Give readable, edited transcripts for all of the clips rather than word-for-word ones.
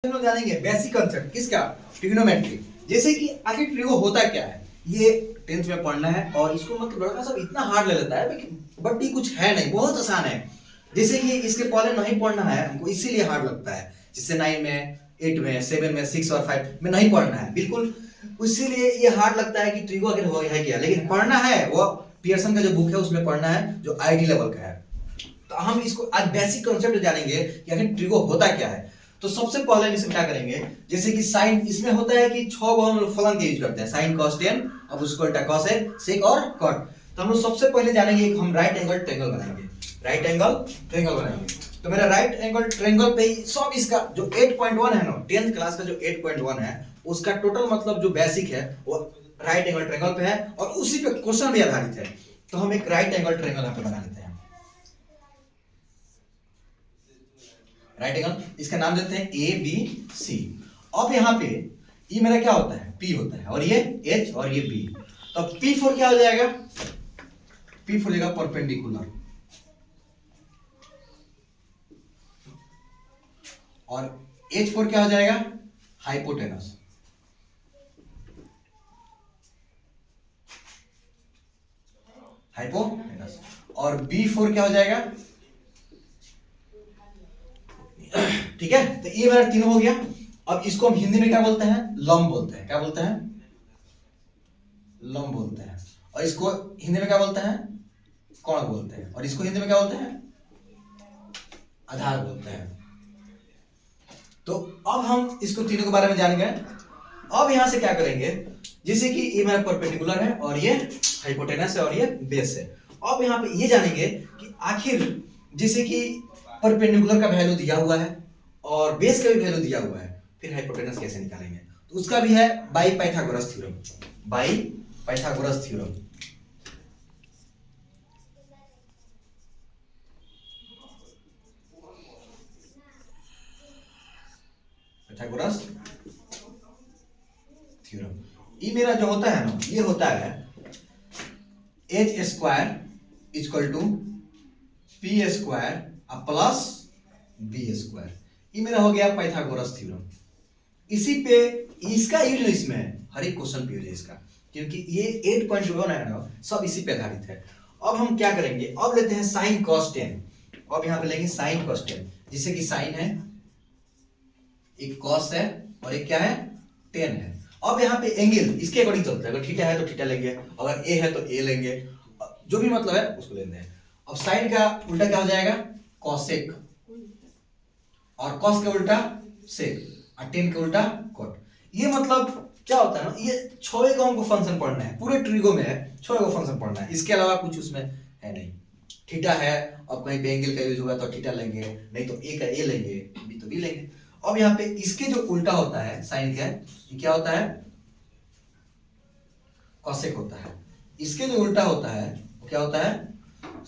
हम लोग जानेंगे बेसिक कंसेप्ट किसका, ट्रिग्नोमेट्री। जैसे कि आखिर ट्रिगो होता क्या है, ये 10th में पढ़ना है और इसको मतलब लड़का सब इतना हार्ड ले लेता है, बट ये कुछ है नहीं, बहुत आसान है। जैसे कि इसके पहले नहीं पढ़ना है हमको, इसीलिए हार्ड लगता है। जैसे 9 में 8 में 7 में 6 और 5 में नहीं पढ़ना है बिल्कुल, इसीलिए ये हार्ड लगता है कि ट्रिगो आखिर हो है क्या। लेकिन पढ़ना है वो पियर्सन का जो बुक है उसमें पढ़ना है, जो आईडी लेवल का है। तो हम इसको आज बेसिक कंसेप्ट जानेंगे कि आखिर ट्रिगो होता क्या है। तो सबसे पहले हम इसमें क्या करेंगे, जैसे कि साइन इसमें होता है कि 6 गो हम लोग फलन के यूज करते हैं, साइन cos tan, अब उसको उल्टा cosec sec और cot। तो हम लोग सबसे पहले जानेंगे कि हम राइट एंगल ट्रायंगल बनाएंगे, राइट एंगल ट्रायंगल बनाएंगे। तो मेरा राइट एंगल ट्रायंगल पे ही सब इसका जो 8.1 है ना, 10th क्लास का जो 8.1 है उसका टोटल मतलब जो बेसिक है वो राइट एंगल ट्रायंगल पे है और उसी पे क्वेश्चन भी आधारित है। तो हम एक राइट एंगल ट्रायंगल यहाँ पे बना लेते हैं, राइट एंगल, इसका नाम देते हैं ए बी सी। अब यहाँ पे ये मेरा क्या होता है, पी होता है और ये एच और ये बी। तो पी फोर क्या हो जाएगा, पी फोर लेगा परपेंडिकुलर और एच फोर क्या हो जाएगा, हाइपोटेनस। हाइपोटेनस और बी फोर क्या हो जाएगा, ठीक है। तो ये मेरा तीनों हो गया। अब इसको हम हिंदी में क्या बोलते हैं, लंब बोलते हैं। क्या बोलते हैं, लंब बोलते हैं। और इसको हिंदी में क्या बोलते हैं, कोण बोलते हैं। और इसको हिंदी में क्या बोलते हैं, आधार बोलते हैं। तो अब हम इसको तीनों के बारे में जान गए। अब यहां से क्या करेंगे, जैसे कि ये मेरा परपेंडिकुलर है और ये हाइपोटेनस है और ये बेस है। अब यहाँ पे ये जानेंगे कि आखिर जैसे कि परपेंडिकुलर का वैल्यू दिया हुआ है और बेस का भी वैल्यू दिया हुआ है, फिर हाइपोटेनस कैसे निकालेंगे। तो उसका भी है by Pythagoras theorem, by Pythagoras theorem. Pythagoras theorem ये मेरा जो होता है ना, ये होता है h square equal to p square plus b square. ये मेरा हो गया पाइथागोरस थ्योरम। इसी पे इसका यूज इसमें हर एक क्वेश्चन पे यूज है इसका, क्योंकि ये 8.1 है ना, सब इसी पे आधारित है। अब हम क्या करेंगे, अब लेते हैं साइन cos tan। अब यहाँ पे लेंगे साइन cos tan, जिससे कि साइन है, एक cos है और एक क्या है, tan है। अब यहाँ पे एंगल इसके अकॉर्डिंग चलता है, अगर थीटा है तो थीटा लेंगे, अगर ए है तो ए लेंगे, जो भी मतलब है उसको लेते हैं। अब साइन का उल्टा क्या हो जाएगा, cosec, और cos का उल्टा sec, और tan का उल्टा cot। ये मतलब क्या होता है ना, ये 6 का हमको फंक्शन पढ़ना है, पूरे ट्रिगो में है 6 का फंक्शन पढ़ना है, इसके अलावा कुछ उसमें है नहीं। थीटा है, अब कहीं पे एंगल का यूज होगा तो थीटा लेंगे, नहीं तो ए का ए लेंगे, बी तो बी लेंगे। अब यहाँ पे इसके जो उल्टा होता है साइन का, ये क्या होता है, cosec होता है। इसके जो उल्टा होता है वो क्या होता है,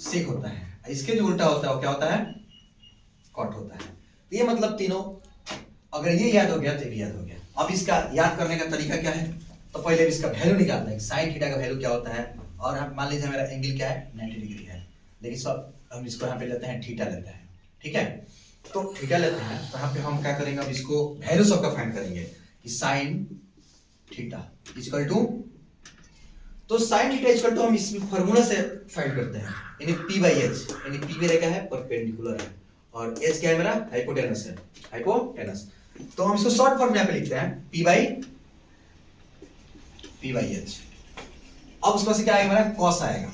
sec होता है। इसके जो उल्टा होता है वो क्या होता है, cot होता है। ये मतलब तीनों, अगर ये याद हो गया तो ये याद हो गया। अब इसका याद करने का तरीका क्या है, तो पहले इसका वैल्यू निकालना है, साइन थीटा का वैल्यू क्या होता है। और हम मान लीजिए मेरा एंगल क्या है, 90 डिग्री है, लेकिन सब हम इसको यहाँ पे लेते हैं थीटा लेते हैं, ठीक है। तो थीटा लेते हैं, तो यहाँ पे हम क्या करेंगे, अब इसको वैल्यू सबका फाइंड करेंगे कि साइन थीटा इक्वल टू, तो साइन थीटा इक्वल टू हम इस फार्मूला से फाइंड करते हैं, यानी p बाई एच, यानी p मेरा क्या है, परपेंडिकुलर है, और h क्या है मेरा, हाइपोटेनस है, हाइपोटेनस। तो हम इसको शॉर्ट फॉर्म में लिखते हैं p बाई एच। अब उसमें से क्या आएगा, मेरा cos आएगा,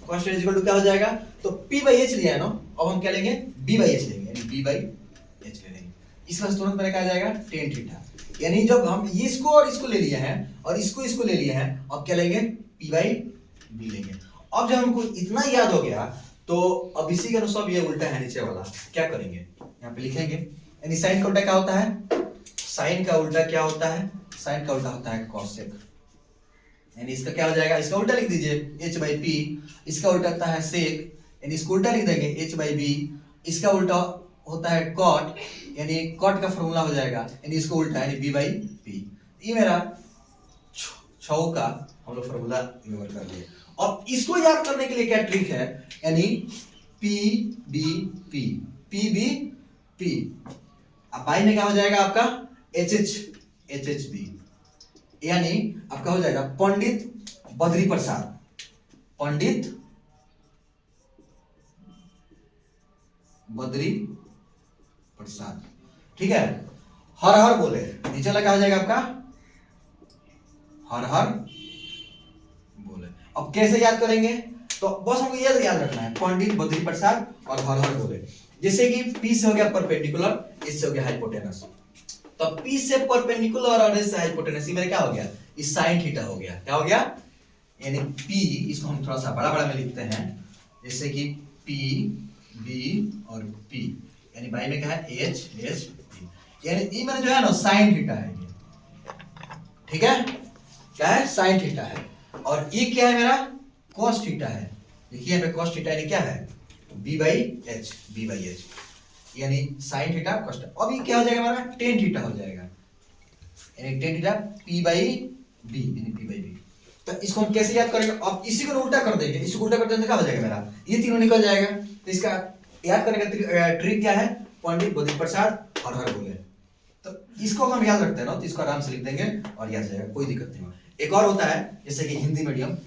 cos इक्वल टू क्या हो जाएगा, तो p बाई एच लिया है ना, अब हम क्या लेंगे, b बाई एच लेंगे, यानी b बाई एच ले लेंगे। इसमें तुरंत मेरा क्या आ जाएगा, tan थीटा, यानी जब हम ये इसको और इसको ले लिए हैं और इसको ले लिए हैं, अब क्या लेंगे, p बाई b लेंगे। अब जब हमको इतना याद हो गया, तो अब इसी के अनुसार ये उल्टा है नीचे वाला, क्या करेंगे, यहाँ पे लिखेंगे, यानी साइन का उल्टा क्या होता है, साइन का उल्टा क्या होता है, साइन का उल्टा होता है cosec, यानी इसका क्या हो जाएगा, इसका उल्टा लिख दीजिए h बाई p, इसका उल्टा होता है sec, यानी इसको उल्टा लिख देंगे h बाई b, इसका उल्टा होता है cot, यानी cot का फॉर्मूला हो जाएगा, यानी इसको उल्टा यानी b बाई p। ये मेरा 6 का हम लोग फॉर्मूला यूज कर लिए। अब इसको याद करने के लिए क्या ट्रिक है, यानी p b p p b p अब बाई में क्या हो जाएगा आपका एच बी, यानी आपका हो जाएगा पंडित बद्री प्रसाद, पंडित बद्री प्रसाद, ठीक है। हर हर बोले, नीचे लगा हो जाएगा आपका हर हर बोले। अब कैसे याद करेंगे, तो बस हमको ये याद रखना है पंडित बद्री प्रसाद और हर हर बोले। जैसे कि P से हो गया परपेंडिकुलर, इससे हो गया हाइपोटेनस, तो P से परपेंडिकुलर और इससे हाइपोटेनस, ये मेरा क्या हो गया, इस साइन थीटा हो गया। क्या हो गया, यानी P, इसको हम थोड़ा सा बड़ा बड़ा में लिखते हैं, जैसे कि P B और P, यानी बाई में क्या है H P, यानी ये मैंने जो है ना साइन थीटा है ये, ठीक है, क्या है साइन थीटा है। और ये क्या है मेरा cos थीटा है, देखिए यहाँ पे cos थीटा यानी क्या है b बाई एच, यानी साइन थीटा cos थीटा। अब ये क्या हो जाएगा हमारा टेन थीटा हो जाएगा, यानी tan theta p by b, यानी p बाई b। तो इसको हम कैसे याद करेंगे, अब इसी को उल्टा कर देंगे, इसको उल्टा कर देंगे तो क्या हो जाएगा मेरा, ये तीनों निकल जाएगा। तो इसका याद करने का ट्रिक क्या है, पंडित बद्री प्रसाद और हर बोले, तो इसको हम याद रखते हैं ना, तो इसको आराम से लिख देंगे और याद जाएगा, कोई दिक्कत नहीं होगा। एक और होता है जैसे कि हिंदी मीडियम,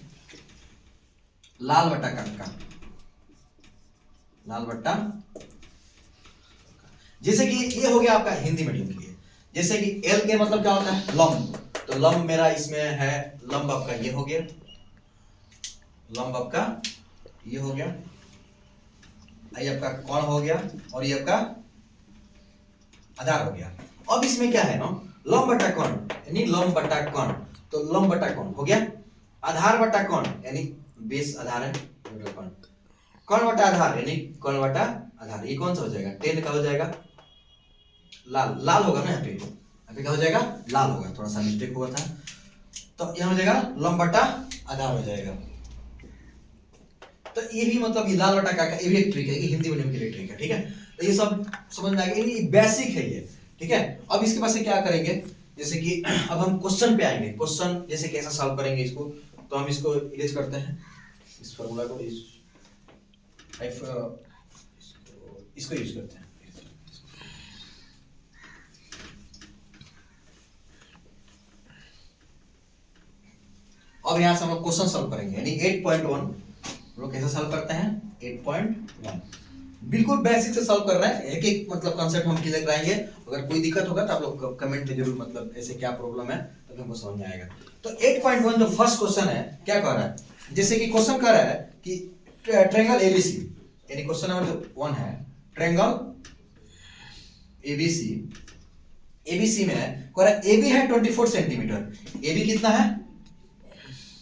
लाल बट्टा का, लाल बट्टा, जैसे कि ये हो गया आपका हिंदी मीडियम के लिए। जैसे कि एल के मतलब क्या होता है लंब, तो लंब मेरा इसमें है, लंब आपका ये हो गया, लंब आपका ये हो गया, ये आपका कोण हो गया, और ये आपका आधार हो गया। अब इसमें क्या है ना लंब बटा कोण, यानी लंब बटा कोण, तो लंब बटा कोण हो गया, आधार बटा कोण यानी बेस आधार है, कोण बटा आधार यानी कोण बटा आधार, ये कौन सा हो जाएगा टेन का हो जाएगा, लाल लाल होगा ना यहाँ पे क्या हो जाएगा लाल होगा, थोड़ा सा मिस्टेक हुआ था, तो यहाँ हो जाएगा लंब बटा आधार हो जाएगा। तो ये भी मतलब ये लाल बटा का ये भी एक ट्रिक है, ये हिंदी मीडियम के लिए ट्रिक है, ठीक है। तो ये सब समझ में आ गया, ये बेसिक है ये, ठीक है। अब इसके बाद से क्या करेंगे, जैसे कि अब हम क्वेश्चन पे आएंगे, क्वेश्चन जैसे कैसे सॉल्व करेंगे इसको, तो हम इसको इरेज करते हैं, इस फार्मूला को इसको यूज करते हैं। अब यहां से हम लोग क्वेश्चन सॉल्व करेंगे, यानी 8.1 लोग कैसे सॉल्व करते हैं 8.1, बिल्कुल बेसिक से सॉल्व कर रहे हैं, एक एक मतलब कॉन्सेप्ट हम क्लियर कराएंगे। अगर कोई दिक्कत होगा तो आप लोग कमेंट में जरूर मतलब ऐसे क्या प्रॉब्लम है तो हमको समझ में आएगा। तो 8.1 जो फर्स्ट क्वेश्चन है क्या कह रहा है, जैसे कि क्वेश्चन कह रहा है कि ट्रायंगल एबीसी, यानी क्वेश्चन नंबर जो 1 है ट्रायंगल एबीसी, एबीसी में है कह रहा है एबी है 24 सेंटीमीटर, एबी कितना है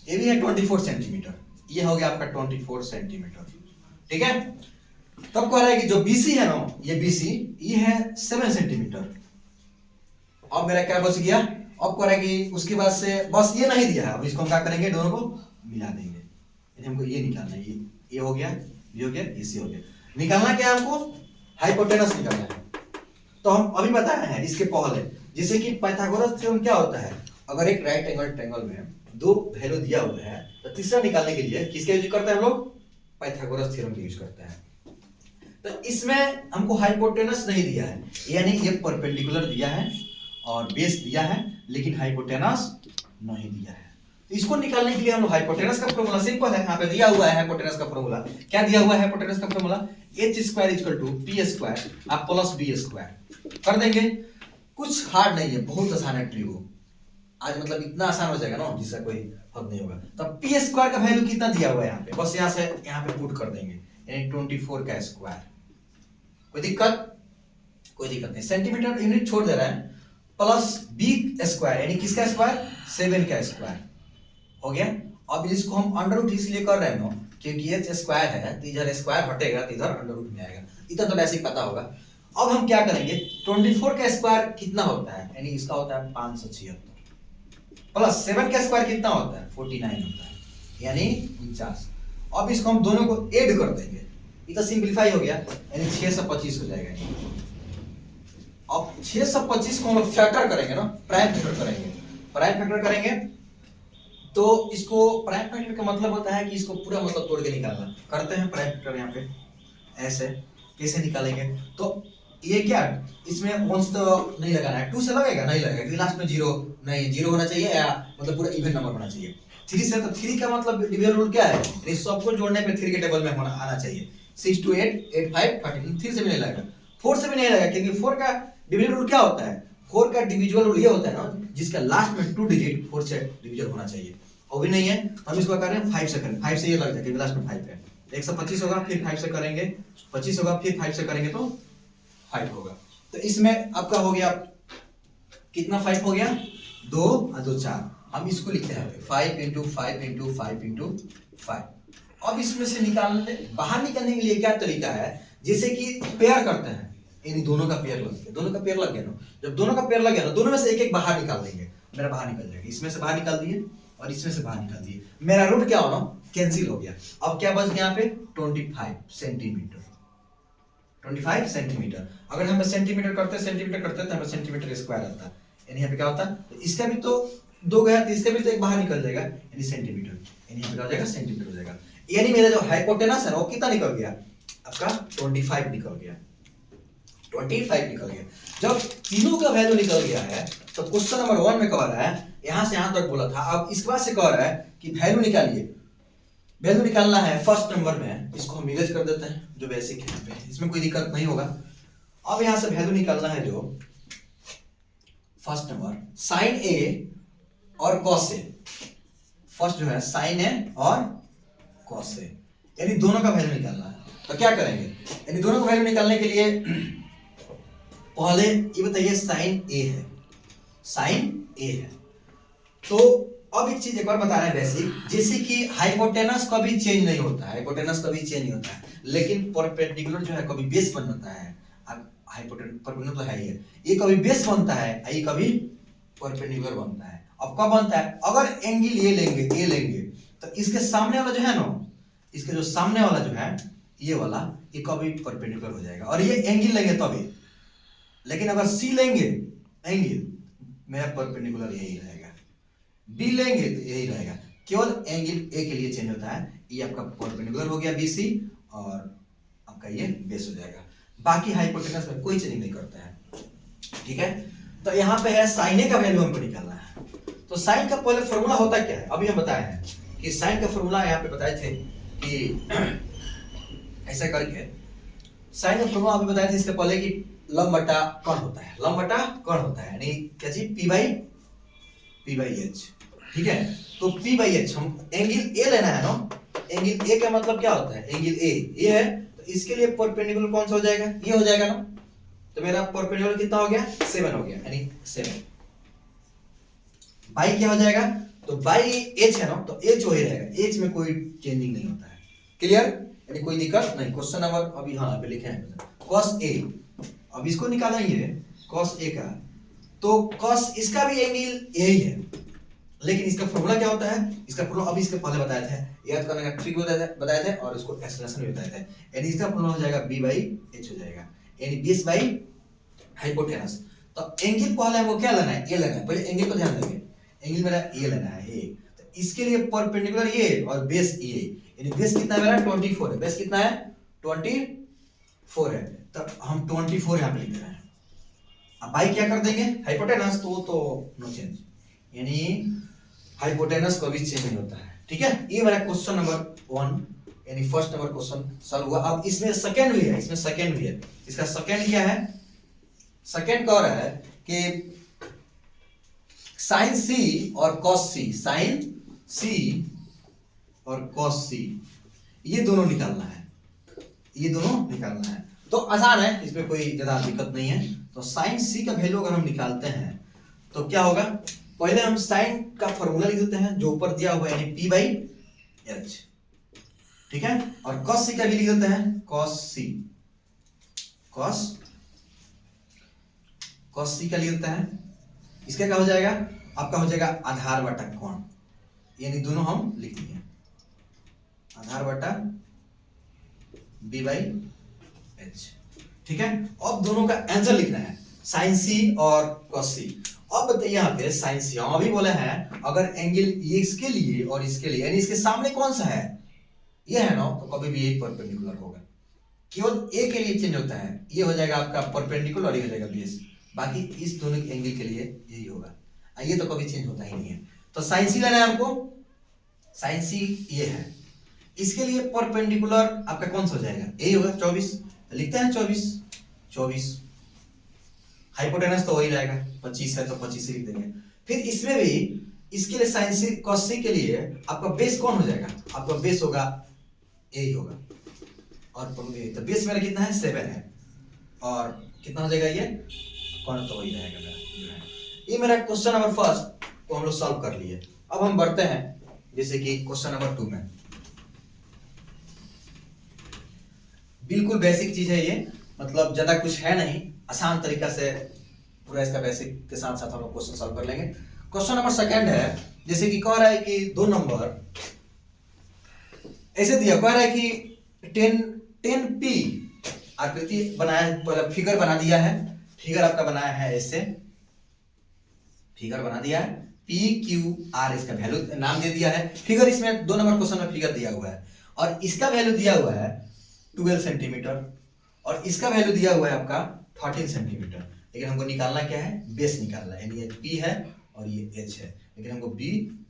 एबी है 24 सेंटीमीटर, ये हो गया आपका 24 सेंटीमीटर, ठीक है। तब कह रहा है कि जो बीसी है ना ये बीसी ये है 7 सेंटीमीटर। अब मेरा क्या बच गया, अब कह रहा है कि उसके बाद से बस ये नहीं दिया है, अब इसको हम क्या करेंगे दोनों को मिला देंगे, यानी हमको ये निकालना है, ये हो गया ये हो गया इसी हो गया, निकालना क्या है हमको हाइपोटेनस निकालना है। तो हम अभी बताए हैं इसके पहले, जैसे कि पाइथागोरस थ्योरम क्या होता है, अगर एक राइट एंगल ट्रायंगल में दो वैल्यू दिया हुआ है तो तीसरा निकालने के लिए किसका यूज करते हैं हम लोग पाइथागोरस थ्योरम का यूज करते हैं। तो इसमें हमको हाइपोटेनस नहीं दिया है, यानी ये परपेंडिकुलर दिया है और बेस दिया है लेकिन हाइपोटेनस नहीं दिया है। तो इसको निकालने के लिए हम लोग हाइपोटेनस का फॉर्मूला सिंपल है, यहाँ पे दिया हुआ है हाइपोटेनस का फॉर्मूला, क्या दिया हुआ है हाइपोटेनस का फॉर्मूला h² = p² आप प्लस b² कर देंगे, कुछ हार्ड नहीं है, बहुत आसान है ट्रिक हो, आज मतलब इतना आसान हो जाएगा ना जिसका कोई हद नहीं होगा। तो p² का वैल्यू कितना दिया हुआ है यहाँ पे, बस यहाँ से यहाँ पे पुट कर देंगे, यानी 24 का स्क्वायर, कोई दिक्कत नहीं, सेंटीमीटर यूनिट छोड़ दे रहा है, प्लस b² यानी किसका स्क्वायर 7 का स्क्वायर हो गया। अब इसको हम अंडर रूट इसलिए कर रहे हैं ना क्योंकि h² है तो इधर स्क्वायर हटेगा तो इधर अंडर रूट में आएगा, इतना तो वैसे ही पता होगा। अब हम क्या करेंगे 24 का स्क्वायर कितना होता है, यानी इसका होता है 576 प्लस 7 का स्क्वायर कितना होता है 49 होता है, यानी 49। अब इसको हम दोनों को ऐड कर देंगे, ये तो सिंपलीफाई हो गया, यानी 625 हो जाएगा। अब 625 को हम लोग फैक्टर करेंगे ना, प्राइम फैक्टर करेंगे तो इसको प्राइम फैक्टर का मतलब होता है कि इसको पूरा मतलब तोड़ के निकालना, करते हैं प्राइम फैक्टर यहाँ पे ऐसे कैसे निकालेंगे। तो ये क्या, इसमें वंस तो नहीं लगाना है, 2 से लगेगा, नहीं लगेगा क्योंकि लास्ट में 0 नहीं, 0 होना चाहिए या मतलब पूरा इवन नंबर होना चाहिए। 3 से, तो 3 का मतलब डिवीजन रूल क्या है, ये सबको जोड़ने पे 3 के टेबल में होना आना चाहिए। 6 2 8 8 5 13, 3 से भी नहीं लगेगा, 4 से भी नहीं लगेगा क्योंकि 4 का डिवीजन रूल क्या होता है, 4 का डिविजुअल रूल ये होता है ना जिसका लास्ट में 2 डिजिट 4 से डिवीजन होना चाहिए, वो भी नहीं है तो हम इसको कर रहे हैं 5 से करें, 5 से ये लग जाएगा लास्ट में 5 है, 125 होगा, फिर 5 से करेंगे 25 होगा, फिर 5 से करेंगे तो 5 होगा। तो इसमें आपका हो गया कितना, 5 हो गया, 2 और 2 4, हम इसको लिखते हैं 5 इंटू 5 इंटू 5 इंटू 5। अब इसमें से निकालने, बाहर निकालने के लिए क्या तरीका है, जैसे कि पेयर करते हैं, इन दोनों का पेयर लग गया, दोनों का पेयर लग गया ना, जब दोनों का पेयर लग गया ना, दोनों में से एक एक बाहर निकाल देंगे, मेरा बाहर निकल जाएगा, इसमें से बाहर निकाल दिए और इसमें से बाहर निकाल दिए, मेरा रूट क्या होना, कैंसिल हो गया। अब क्या बच गया यहाँ पे 25 सेंटीमीटर, 25 सेंटीमीटर। अगर हम सेंटीमीटर करते तो हमें सेंटीमीटर स्क्वायर आता है, यानी यहाँ पे क्या होता है, तो इसका भी तो 2 गया तो इसका भी तो एक बाहर निकल जाएगा, यानी सेंटीमीटर, यानी यहाँ पे क्या हो जाएगा, सेंटीमीटर हो जाएगा। यानी मेरा जो हाइपोटेनस है वो कितना निकल गया आपका, 25 निकल गया, 25 निकल गया। जब तीनों का वैल्यू निकल गया है तो क्वेश्चन नंबर 1 में कह रहा है, यहां से यहां तक बोला था, अब इसके बाद से कह रहा है कि वैल्यू निकालिए, वैल्यू निकालना है फर्स्ट नंबर में, इसको हम इरेज कर देते हैं जो बेसिक है पे, इसमें कोई दिक्कत नहीं होगा। अब यहां से वैल्यू निकालना है जो फर्स्ट नंबर साइन ए और कॉस ए, फर्स्ट जो है साइन ए और कॉस ए, यानी दोनों का वैल्यू निकालना है। तो क्या करेंगे, यानी दोनों का वैल्यू निकालने के लिए पहले ये बताइए साइन ए है, साइन ए है, तो अब एक चीज एक बार बता रहे हैं बेसिक, जैसे कि हाइपोटेनस कभी चेंज नहीं होता है, हाइपोटेनस कभी चेंज नहीं होता है, लेकिन परपेंडिकुलर जो है कभी बेस बनता है। अब परपेंडिकुलर तो है ही है, ये कभी बेस बनता है, ये कभी परपेंडिकुलर बनता है। अब कब बनता है, अगर एंगल ये लेंगे, ए लेंगे, तो इसके सामने वाला जो है ना, इसके जो सामने वाला जो है ये वाला, ये कभी परपेंडिकुलर हो जाएगा, और ये एंगल लेंगे तभी। लेकिन अगर सी लेंगे एंगल, मेरा परपेंडिकुलर यही रहेगा, बी लेंगे तो यही रहेगा, केवल एंगल ए के लिए चेंज होता है, ये आपका परपेंडिकुलर हो गया बीसी और आपका ये बेस हो जाएगा, बाकी हाइपोटेनस में कोई चेंज नहीं करता है। ठीक है, तो यहाँ पे है साइन ए का वैल्यू हमको निकालना है। तो साइन का पहले फॉर्मूला होता क्या है, अभी हम बताए हैं कि साइन का फॉर्मूला यहाँ पे बताए थे कि ऐसा करके साइन का फॉर्मूला अभी बताए थे इसके पहले कि लंब बटा कर्ण होता है, लंब बटा कर्ण होता है, यानी क्या चीज, पी बाई एच। ठीक है, तो P बाई एच, हम एंगल ए लेना है ना, एंगल ए का मतलब क्या होता है, एंगल ए ये है, तो इसके लिए परपेंडिकुलर कौन सा हो जाएगा, ये हो जाएगा ना, तो मेरा परपेंडिकुलर कितना हो गया, 7 हो गया, यानी 7 बाई क्या हो जाएगा, तो बाई एच है ना, तो एच वही रहेगा, एच में कोई चेंजिंग नहीं होता है। क्लियर, यानी कोई दिक्कत नहीं। क्वेश्चन नंबर अभी हाँ पे लिखे हैं cos a, अब इसको निकालेंगे cos a का, तो cos इसका भी एंगल यही है, लेकिन इसका फॉर्मूला क्या होता है, इसका फॉर्मूला अभी इसके पहले बताए थे, याद करने का ट्रिक बताए थे और इसको एक्सप्लेनेशन भी बताए थे, यानी इसका फॉर्मूला हो जाएगा b बाई h हो जाएगा, यानी बेस बाई हाइपोटेनस। तो एंगल पहले हमको क्या लेना है, ए लेना है, पहले एंगल को ध्यान देंगे, एंगल मेरा ए लेना है, ए, तो इसके लिए परपेंडिकुलर ये और बेस ये, यानी बेस कितना है मेरा 24 है, बेस कितना है 24 है, तो हम 24 यहाँ पे लिख रहे हैं। अब बाई क्या कर देंगे, हाइपोटेनस, तो नो चेंज, यानी हाइपोटेनस कभी चेंज नहीं होता है। ठीक है, ये मेरा क्वेश्चन नंबर 1 यानी फर्स्ट नंबर क्वेश्चन सॉल्व हुआ। अब इसमें सेकंड भी है, इसमें सेकंड भी है, इसका सेकंड क्या है, सेकंड कह रहा है कि साइन सी और कॉस सी, साइन सी और कॉस सी, ये दोनों निकालना है, ये दोनों निकालना है, तो आसान है, इसमें कोई ज्यादा दिक्कत नहीं है। तो साइन सी का वैल्यू अगर हम निकालते हैं तो क्या होगा, पहले हम साइन का फॉर्मूला लिख देते हैं जो ऊपर दिया हुआ है, यानी p बाई एच। ठीक है, और cos सी का भी लिख देते हैं, cos सी, cos सी का लिख देते हैं, इसका क्या हो जाएगा, आपका हो जाएगा आधार बटा कोण, यानी दोनों हम लिख दिए, आधार बटा b बाई एच। ठीक है, अब दोनों का आंसर लिखना है, साइन सी और cos सी। अब बताइए यहाँ पे साइन सी, हम अभी बोले हैं अगर एंगल ये इसके लिए और इसके लिए, यानी इसके सामने कौन सा है, ये है ना, तो कभी भी यही परपेंडिकुलर होगा, केवल ए के लिए चेंज होता है, ये हो जाएगा आपका परपेंडिकुलर और ये हो जाएगा बेस, बाकी इस दोनों के एंगल के लिए यही होगा, ये तो कभी चेंज होता ही नहीं है। तो साइन सी लेना है हमको, साइन सी ये है, इसके लिए परपेंडिकुलर आपका कौन सा हो जाएगा, यही होगा 24, लिखते हैं 24, हाइपोटेनस तो वही रहेगा, 25 है तो 25 ही लिख देंगे। फिर इसमें भी इसके लिए साइन सी कॉस सी के लिए आपका बेस कौन हो जाएगा, आपका बेस होगा यही होगा, और तो बेस मेरा कितना है 7 है, और कितना हो जाएगा ये कौन तो वही रहेगा मेरा जो है। ये मेरा क्वेश्चन नंबर फर्स्ट को हम लोग सॉल्व कर लिए। अब हम बढ़ते हैं जैसे कि क्वेश्चन नंबर 2 में, बिल्कुल बेसिक चीज है ये, मतलब ज्यादा कुछ है नहीं, आसान तरीका से पूरा इसका बेसिक के साथ साथ हम लोग क्वेश्चन सॉल्व कर लेंगे। क्वेश्चन नंबर सेकंड है, जैसे कि कह रहा है कि दो नंबर ऐसे दिया, कह रहा है कि 10p आकृति बनाया, फिगर बना दिया है, फिगर आपका बनाया है ऐसे, फिगर बना दिया है, p q r इसका वैल्यू नाम दे दिया है, फिगर इसमें 2 नंबर क्वेश्चन में फिगर दिया हुआ है, और इसका वैल्यू दिया हुआ है 12 सेंटीमीटर, और इसका वैल्यू दिया हुआ है आपका 13 सेंटीमीटर। लेकिन हमको निकालना क्या है, बेस निकालना है, यानी ये p है और ये h है, लेकिन हमको b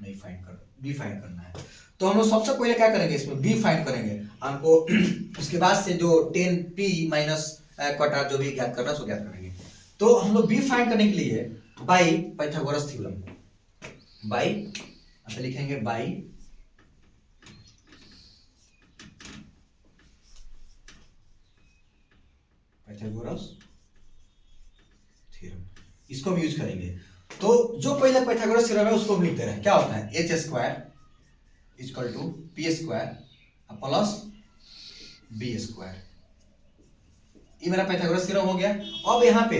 नहीं फाइंड करना है। तो हम लोग सबसे पहले क्या करेंगे, इसमें b फाइंड करेंगे हमको, उसके बाद से जो 10p माइनस क्वार्टर जो भी ज्ञात करना है सो ज्ञात करेंगे। तो हम लोग b फाइंड करने के लिए बाई पाइथागोरस थ्योरम, बाई ऐसे लिखेंगे, बाई पाइथागोरस थ्योरम, इसको हम यूज करेंगे। तो जो पहले पाइथागोरस थ्योरम है उसको हम लिखते हैं, क्या होता है h square equal to p square plus b square, ये मेरा पाइथागोरस थ्योरम हो गया। अब यहाँ पे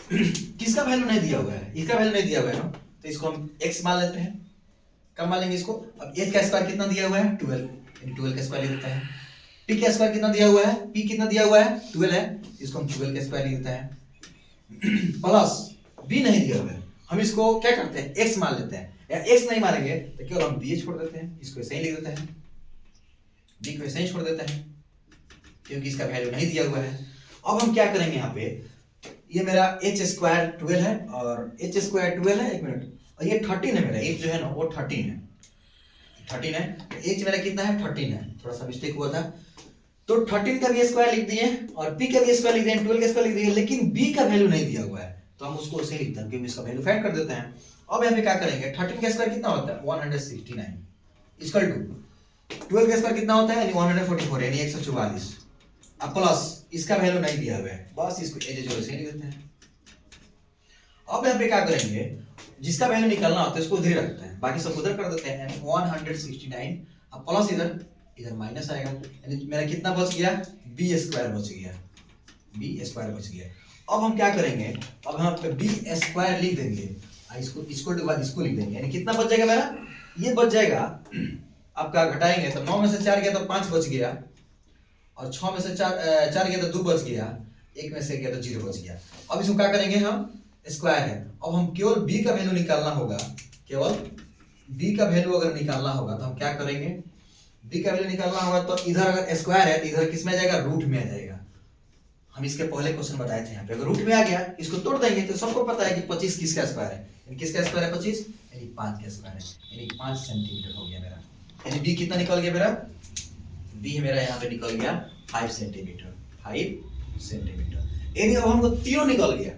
किसका वैल्यू नहीं दिया हुआ है, इसका वैल्यू नहीं दिया हुआ है ना, तो इसको हम x मान लेते हैं, कब मान लेंगे इसको, अब h का स्क्वायर कितना दिया हुआ है 12, 12 का स्क्वायर ले लेते हैं, p का स्क्वायर कितना दिया हुआ है, p कितना दिया हुआ है 12 है, इसको हम 12 का स्क्वायर ले लेते हैं, प्लस b नहीं दिया हुआ है, हम इसको क्या करते हैं x मान लेते हैं, या x नहीं मानेंगे तो केवल हम b छोड़ देते हैं, इसको ऐसे ही लिख देते हैं, b को ऐसे ही छोड़ देते हैं क्योंकि इसका वैल्यू नहीं दिया हुआ है। अब हम क्या करेंगे, यहाँ पे ये मेरा h स्क्वायर 12 है और h स्क्वायर 12 है, 1 मिनट, और ये 13 है मेरा, h जो है ना वो 13 है, 13 है, तो h मेरा कितना है 13 है, थोड़ा सा मिस्टेक हुआ था, तो 13 का भी स्क्वायर लिख दिए और p का भी स्क्वायर लिख दिए, 12 का स्क्वायर लिख दिए, लेकिन b का वैल्यू नहीं दिया हुआ है, तो हम उसको ऐसे लिखते हैं क्योंकि इसका वैल्यू फाइंड कर देते हैं। अब यहाँ पे क्या करेंगे, 13 का स्क्वायर कितना होता है 169 इक्वल टू 12 का स्क्वायर कितना होता है यानी 144 यानी 144, अब प्लस इसका वैल्यू नहीं दिया हुआ है, बस इसको एज जो ऐसे ही लिख देते हैं। अब यहाँ पे क्या करेंगे, जिसका वैल्यू निकालना होता है उसको उधर ही रखते हैं, बाकी सब उधर कर देते हैं, यानी 169, अब प्लस इधर माइनस आएगा, यानी मेरा कितना बच गया b स्क्वायर बच गया, b स्क्वायर बच गया। अब हम क्या करेंगे, अब हम b स्क्वायर लिख देंगे, इसको के बाद इसको लिख देंगे, यानी कितना बच जाएगा मेरा, ये बच जाएगा आपका, घटाएंगे तो 9 में से 4 गया तो 5 बच गया, और 6 में से 4 गया तो 2 बच गया, 1 में से गया तो 0 बच गया। अब इसको क्या करेंगे, हम स्क्वायर है, अब हम केवल b का वैल्यू निकालना होगा, केवल b का वैल्यू अगर निकालना होगा तो हम क्या करेंगे, b का वैल्यू निकालना होगा तो इधर अगर स्क्वायर है तो इधर किस में आ जाएगा, रूट में आ जाएगा। हम इसके पहले क्वेश्चन बताए थे, यहाँ पे अगर रूट में आ गया इसको तोड़ देंगे तो सबको पता है कि 25 किसका स्क्वायर है, यानी किसका स्क्वायर है 25, यानी 5 का स्क्वायर है, यानी 5 सेंटीमीटर हो गया मेरा, यानी b कितना निकल गया मेरा, b मेरा यहाँ पे निकल गया 5 सेंटीमीटर, 5 सेंटीमीटर। यानी अब हमको तीनों निकल गया,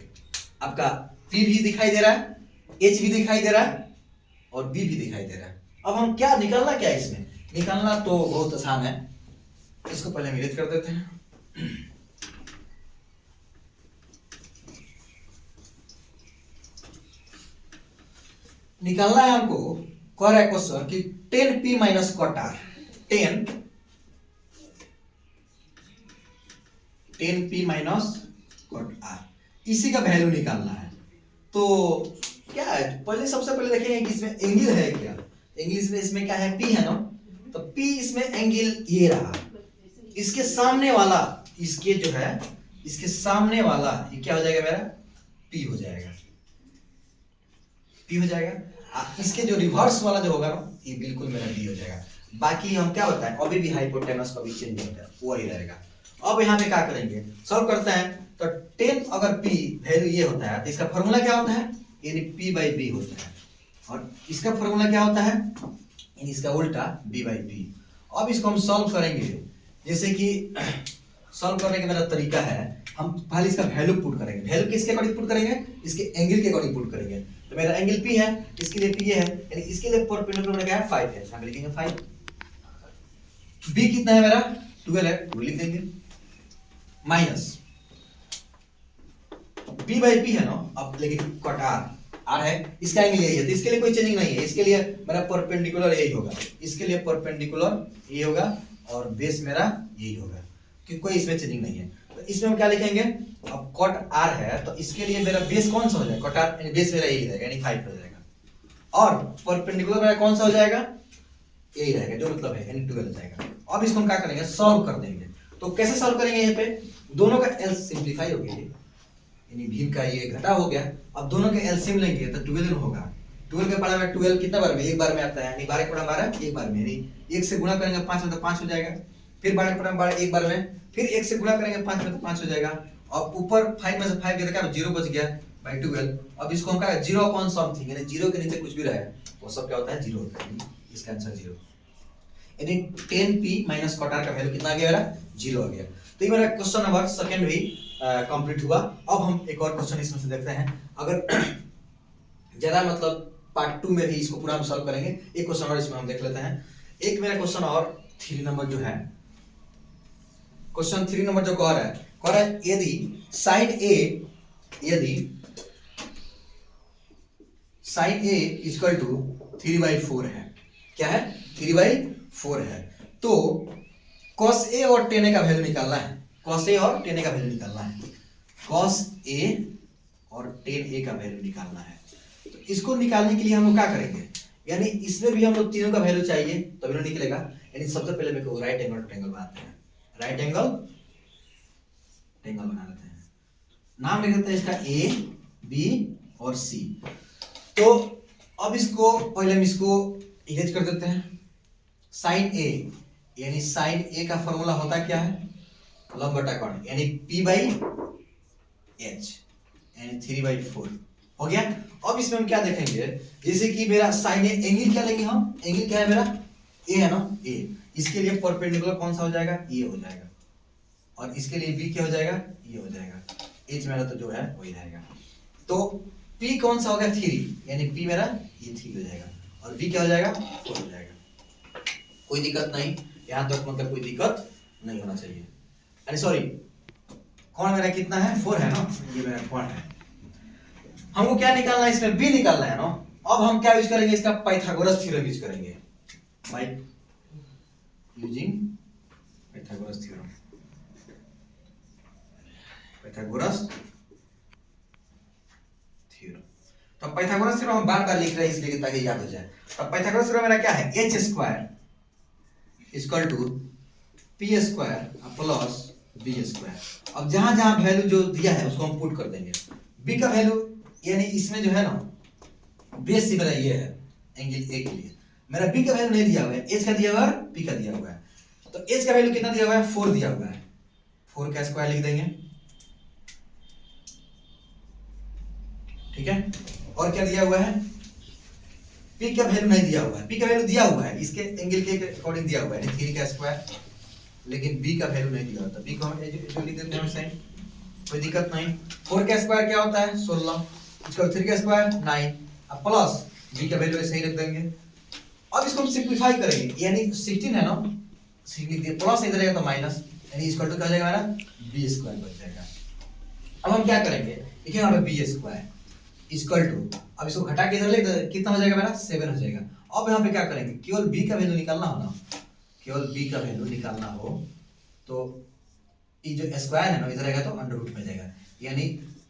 आपका p भी दिखाई दे रहा है, h भी दिखाई दे रहा है और b भी दिखाई दे रहा है। अब हम क्या निकालना, क्या इसमें निकालना तो बहुत आसान है, इसको पहले मिलित कर देते हैं। निकालना है हमको, कह रहा है क्वेश्चन कि 10p minus quarter, 10p minus quarter, इसी का वैल्यू निकालना है। तो क्या है, पहले सबसे पहले देखेंगे कि इसमें एंगल है क्या, इंग्लिश में इसमें क्या है p है ना, तो p इसमें एंगल ये रहा, इसके सामने वाला, इसके जो है इसके सामने वाला ये क्या हो जाएगा मेरा, p हो जाएगा, p हो जाएगा। इसके जो रिवर्स वाला जो होगा ना ये बिल्कुल मेरा b हो जाएगा। बाकी हम क्या होता है, अभी भी हाइपोटेनस कभी चेंज नहीं होता है, वो ही रहेगा। अब यहाँ पे क्या करेंगे, सॉल्व करते हैं। तो 10 अगर p वैल्यू ये होता है तो इसका फॉर्मूला क्या होता है, यानी p/b होता है, और इसका फॉर्मूला क्या होता है, यानी इसका उल्टा b/p। अब इसको हम सॉल्व करेंगे, जैसे कि सॉल्व करने का मेरा तरीका है, हम पहले इसका वैल्यू पुट करेंगे। वैल्यू किसके अकॉर्डिंग पुट करेंगे, इसके एंगल के अकॉर्डिंग पुट करेंगे। तो मेरा एंगल p है, इसके लिए p ये है, यानी इसके लिए परपेंडिकुलर क्या है 5 है, हम लिखेंगे 5। b कितना है मेरा 12 है, 2 लिख देंगे, माइनस p/p है ना। अब लेकिन कॉट r है, इसका एंगल यही है, तो इसके लिए कोई चेंजिंग नहीं है, इसके लिए मेरा परपेंडिकुलर यही होगा, इसके लिए परपेंडिकुलर ये होगा, और बेस मेरा यही होगा, क्योंकि कोई इसमें चेंजिंग नहीं है। तो इसमें हम क्या लिखेंगे, अब कॉट r है तो इसके लिए मेरा बेस कौन सा हो जाएगा, कॉट r, यानी बेस मेरा यही रहेगा, यानी 5 हो जाएगा, और परपेंडिकुलर मेरा कौन सा हो जाएगा, यही रहेगा, जो मतलब है यानी 12 हो जाएगा। अब इसको हम क्या करेंगे, सॉल्व कर देंगे। तो कैसे सॉल्व करेंगे, यहाँ पे दोनों का एल सिंप्लीफाई हो गया, यानी भीम का ये घटा हो गया। अब दोनों के एलसीएम लेंगे तो 12 होगा। 12 के पढ़ा में 12 कितना बार में, एक बार में आता है, यानी 12 के पढ़ा 12 एक बार में, यानी 1 से गुणा करेंगे 5 में तो 5 हो जाएगा, फिर 12 के पढ़ा 12 एक बार में, फिर 1 से गुणा करेंगे 5 में तो 5 हो जाएगा, और ऊपर 5 में से 5 गया तो 0 बच गया बाई 12। अब इसको हम क्या 0 अपॉन समथिंग, यानी 0 के नीचे कुछ भी रहे वो सब क्या होता है 0 होता है, इसका आंसर 0, यानी 10p माइनस कॉट r का वैल्यू कितना आ गया मेरा 0 आ गया। तो ये मेरा क्वेश्चन नंबर सेकंड भी कंप्लीट हुआ। अब हम एक और क्वेश्चन इसमें से देखते हैं, अगर ज्यादा मतलब पार्ट 2 में भी इसको पूरा हम सॉल्व करेंगे। एक क्वेश्चन और इसमें हम देख लेते हैं। एक मेरा क्वेश्चन और 3 नंबर जो है, क्वेश्चन 3 नंबर जो कह रहा है यदि साइन a इक्वल टू 3/4 है, क्या है 3/4 है, तो cos a और tan a का वैल्यू निकालना है, cos a और tan a का वैल्यू निकालना है, cos a और tan a का वैल्यू निकालना है। तो इसको निकालने के लिए हम लोग क्या करेंगे, यानी इसमें भी हम लोग तीनों का वैल्यू चाहिए तभी तो निकलेगा। यानी सबसे पहले मेरे को राइट एंगल ट्रायंगल बनाते हैं, राइट एंगल ट्रायंगल बना लेते हैं, नाम लिख देते हैं इसका a b और c। तो अब इसको पहले हम इसको इरेज कर देते हैं। साइन a, यानी साइन a का फॉर्मूला होता क्या है, लंब बटा कोण, यानी p/h, यानी 3/4 हो गया। अब इसमें हम क्या देखेंगे, जैसे कि मेरा साइन a, एंगल क्या लेंगे हम, एंगल क्या है मेरा a है ना, a, इसके लिए परपेंडिकुलर कौन सा हो जाएगा, ये हो जाएगा, और इसके लिए b क्या हो जाएगा, ये हो जाएगा, h मेरा तो जो है वही रहेगा। तो p कौन सा हो गया 3, यानी p मेरा ये 3 हो जाएगा, और b क्या हो जाएगा 4 हो जाएगा। कोई दिक्कत नहीं, यहाँ तक मतलब कोई दिक्कत नहीं होना चाहिए। अरे सॉरी, कोण मेरा कितना है 4 है ना, ये मेरा कोण है। हमको क्या निकालना है, इसमें b निकालना है ना। अब हम क्या यूज करेंगे, इसका पाइथागोरस थ्योरम यूज करेंगे, by using Pythagoras theorem, Pythagoras theorem. तो पाइथागोरस थ्योरम हम बार-बार लिख रहे हैं इसलिए ताकि याद हो जाए। तो पाइथागोरस थ्योरम मेरा क्या है, h² equal to p² plus b²। अब जहां जहां वैल्यू जो दिया है उसको हम पुट कर देंगे। b का वैल्यू, यानी इसमें जो है ना बेस मेरा ये है एंगल a के लिए, मेरा b का वैल्यू नहीं दिया हुआ है, h का दिया हुआ है, p का दिया हुआ है। तो h का वैल्यू कितना दिया हुआ है 4 दिया हुआ है, 4 का स्क्वायर लिख देंगे, ठीक है। और क्या दिया हुआ है, p का वैल्यू नहीं दिया हुआ है, p का वैल्यू दिया हुआ है, इसके एंगल के अकॉर्डिंग दिया हुआ है 3 का स्क्वायर, लेकिन b का वैल्यू नहीं दिया होता। b को हम जो लिख देते हैं साइन, कोई दिक्कत नहीं। 4 का स्क्वायर क्या होता है 16, इसका 3 का स्क्वायर 9, अब प्लस b का वैल्यू ऐसे ही रख देंगे। अब इसको हम सिंपलीफाई करेंगे, यानी 16 है ना, 16 लिख दिए, प्लस इधर आएगा तो माइनस, यानी इक्वल टू क्या हो जाएगा हमारा b² बच जाएगा। अब हम क्या करेंगे, देखिए यहाँ पे b² इक्वल टू, अब इसको घटा के इधर ले कितना हो जाएगा मेरा 7 हो जाएगा। अब यहाँ पे क्या करेंगे, केवल b का वैल्यू निकालना हो ना, केवल b का वैल्यू निकालना हो तो ये जो स्क्वायर है ना इधर आएगा तो अंडर रूट में जाएगा, यानी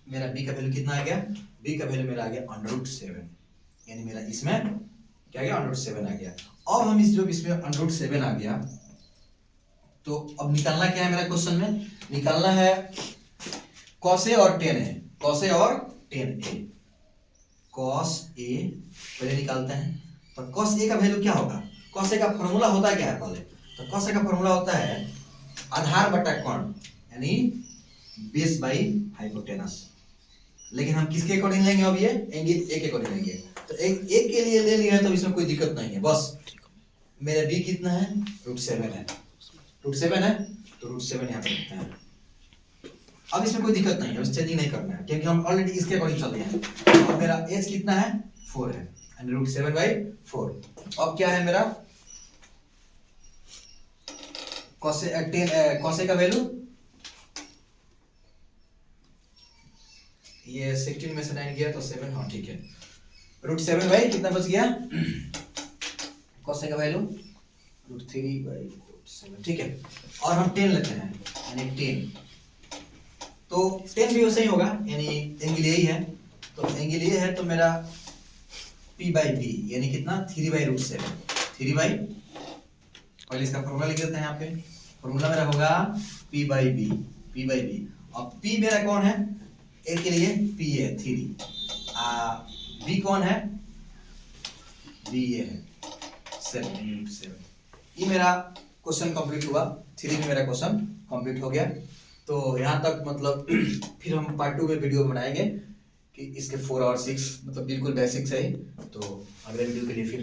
मेरा b का वैल्यू कितना आ गया, b का वैल्यू मेरा आ गया √7, यानी मेरा इसमें क्या आ गया √7 आ गया। अब हम इस जो इसमें √7 आ गया, तो अब निकालना क्या है मेरा क्वेश्चन में, निकालना है cos a और tan a, cos a और tan a, cos a पहले निकालते हैं। तो cos a का वैल्यू क्या होगा, cos a का फॉर्मूला होता है क्या है पहले, तो cos a का फॉर्मूला होता है आधार बटा कोण यानी बेस बाई हाइपोटेनस। लेकिन हम किसके अकॉर्डिंग लेंगे अब ये एंगल ए के अकॉर्डिंग लेंगे। तो एक के लिए ले लिया है तो इसमें कोई दिक्कत नहीं है। बस मेरा बी कितना है √7 है, √7 है तो √7 यहाँ पे रखते हैं। अब इसमें कोई दिक्कत नहीं है, बस चेंजिंग नहीं करना है क्योंकि हम ऑलरेडी इसके अकॉर्डिंग चल रहे हैं। और मेरा एच कितना है 4 है एंड √7/4। अब क्या है मेरा कॉसे का वैल्यू ये 16 में से 9 गया तो 7, हाँ ठीक है। √7 बाई कितना बच गया कॉसे का वैल्यू √3/7 ठीक है। और हम 10 लेते हैं यानी 10, तो 10 भी वैसे ही होगा यानी एंगल यही है। तो एंगल ये है तो मेरा P/B यानी कितना 3/√7 पहले इसका फॉर्मूला लिख देते हैं यहाँ पे। फॉर्मूला मेरा होगा P/B। अब P मेरा कौन है ए के लिए P है 3, B कौन है B ये है 7। ये मेरा क्वेश्चन कंप्लीट हुआ। 3 में मेरा क्वेश्चन कंप्लीट हो गया। तो यहाँ तक मतलब फिर हम पार्ट 2 में वीडियो बनाएंगे कि इसके 4 और 6 मतलब बिल्कुल बेसिक्स है। तो अगले वीडियो के लिए फिर